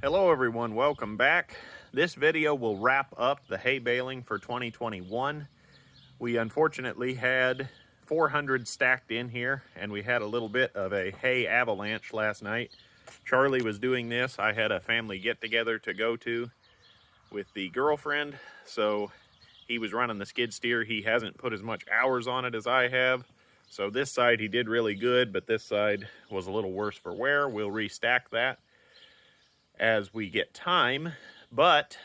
Hello everyone, welcome back. This video will wrap up the hay baling for 2021. We unfortunately had 400 stacked in here and we had a little bit of a hay avalanche last night. Charlie was doing this. I had a family get together to go to with the girlfriend, so he was running the skid steer. He hasn't put as much hours on it as I have. So this side he did really good, but this side was a little worse for wear. We'll restack that as we get time, but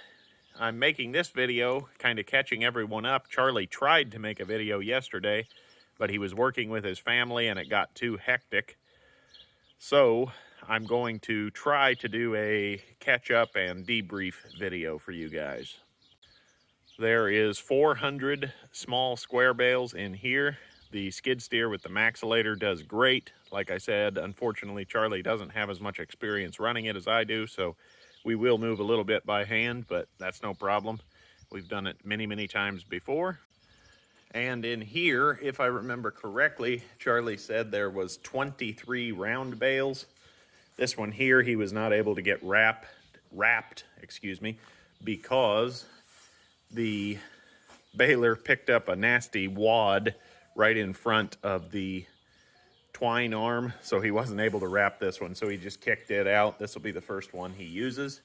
I'm making this video kind of catching everyone up. Charlie tried to make a video yesterday, but he was working with his family and it got too hectic. So I'm going to try to do a catch up and debrief video for you guys. There is 400 small square bales in here. The skid steer with the maxillator does great. Like I said, unfortunately, Charlie doesn't have as much experience running it as I do, so we will move a little bit by hand, but that's no problem. We've done it many, many times before. And in here, if I remember correctly, Charlie said there was 23 round bales. This one here, he was not able to get wrapped, because the baler picked up a nasty wad right in front of the twine arm, so he wasn't able to wrap this one, so he just kicked it out. This will be the first one he uses.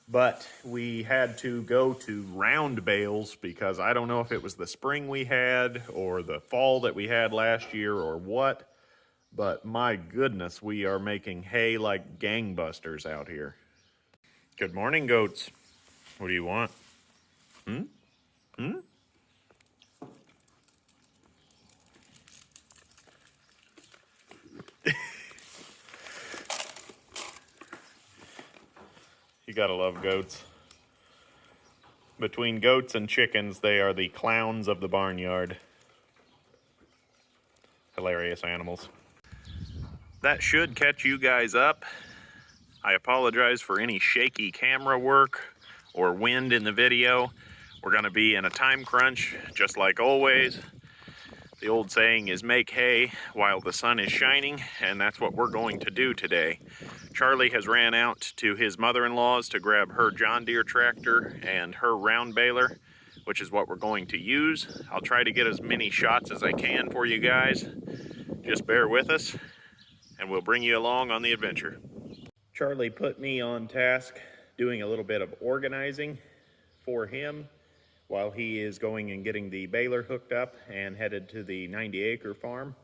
But we had to go to round bales because I don't know if it was the spring we had or the fall that we had last year or what, but my goodness, we are making hay like gangbusters out here. Good morning, goats. What do you want? You gotta love goats. Between goats and chickens, they are the clowns of the barnyard. Hilarious animals. That should catch you guys up. I apologize for any shaky camera work or wind in the video. We're gonna be in a time crunch, just like always. The old saying is make hay while the sun is shining, and that's what we're going to do today. Charlie has ran out to his mother-in-law's to grab her John Deere tractor and her round baler, which is what we're going to use. I'll try to get as many shots as I can for you guys. Just bear with us, and we'll bring you along on the adventure. Charlie put me on task doing a little bit of organizing for him while he is going and getting the baler hooked up and headed to the 90-acre farm.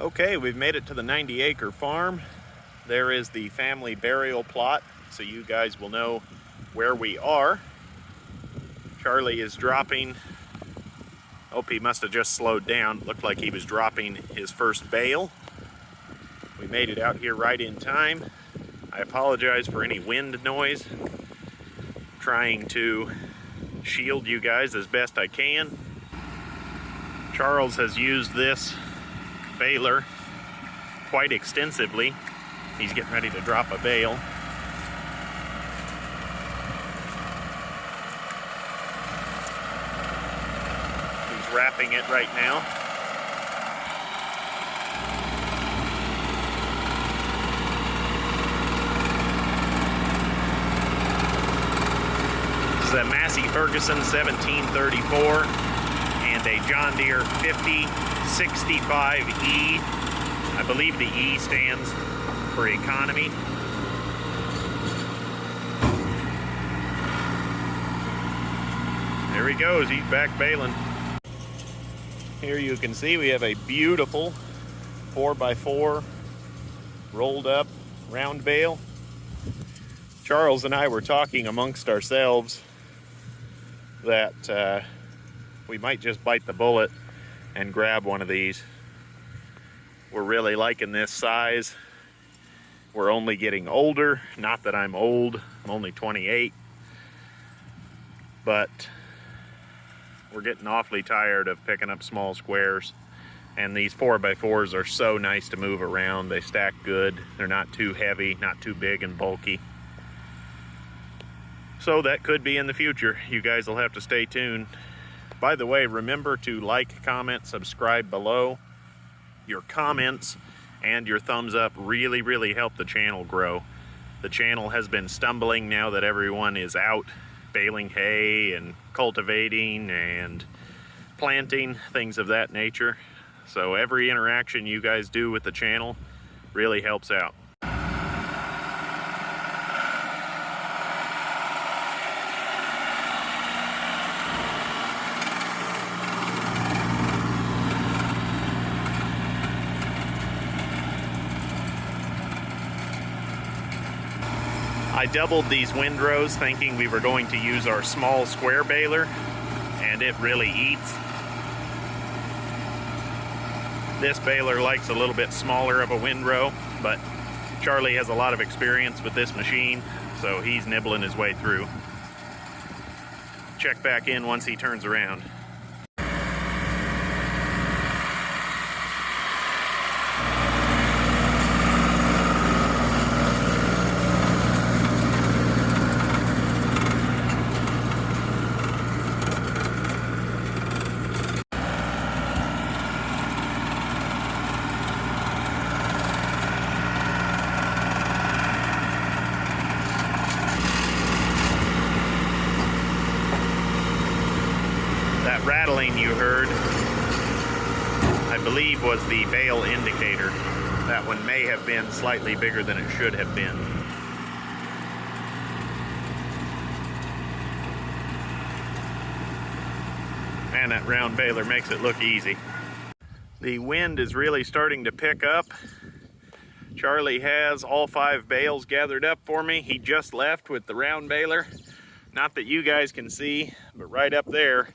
Okay, we've made it to the 90-acre farm. There is the family burial plot, so you guys will know where we are. Charlie is dropping, oh, he must have just slowed down. Looked like he was dropping his first bale. We made it out here right in time. I apologize for any wind noise. I'm trying to shield you guys as best I can. Charles has used this baler quite extensively. He's getting ready to drop a bale. He's wrapping it right now. This is a Massey Ferguson 1734 and a John Deere 5065E. I believe the E stands for economy. There he goes, he's back baling. Here you can see we have a beautiful 4x4 rolled up round bale. Charles and I were talking amongst ourselves that we might just bite the bullet and grab one of these. We're really liking this size. We're only getting older. Not that I'm old, I'm only 28. But we're getting awfully tired of picking up small squares. And these 4x4s are so nice to move around. They stack good. They're not too heavy, not too big and bulky. So that could be in the future. You guys will have to stay tuned. By the way, remember to like, comment, subscribe below. Your comments and your thumbs up really help the channel grow. The channel has been stumbling now that everyone is out baling hay and cultivating and planting, things of that nature. So every interaction you guys do with the channel really helps out. I doubled these windrows thinking we were going to use our small square baler, and it really eats. This baler likes a little bit smaller of a windrow, but Charlie has a lot of experience with this machine, so he's nibbling his way through. Check back in once he turns around. That rattling you heard, I believe, was the bale indicator. That one may have been slightly bigger than it should have been. Man, that round baler makes it look easy. The wind is really starting to pick up. Charlie has all 5 bales gathered up for me. He just left with the round baler. Not that you guys can see, but right up there,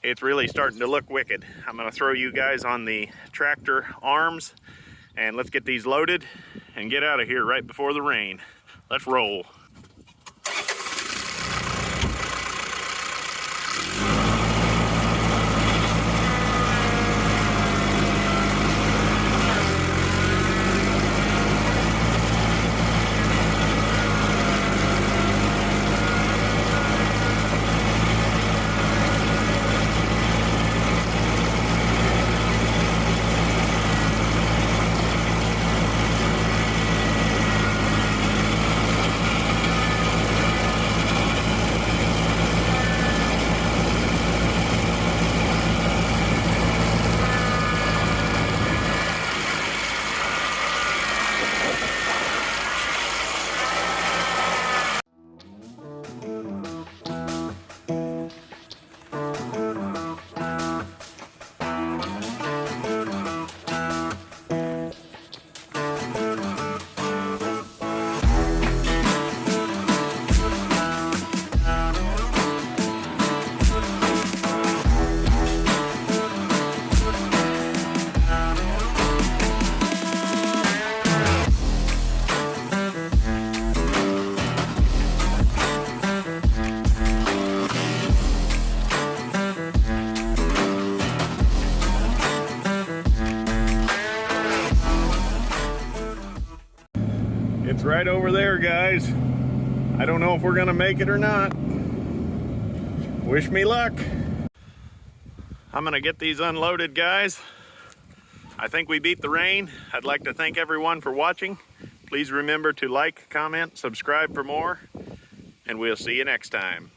it's really starting to look wicked. I'm gonna throw you guys on the tractor arms and let's get these loaded and get out of here right before the rain. Let's roll. right over there, guys. I don't know if we're gonna make it or not. Wish me luck. I'm gonna get these unloaded, guys. I think we beat the rain. I'd like to thank everyone for watching. Please remember to like, comment, subscribe for more, and we'll see you next time.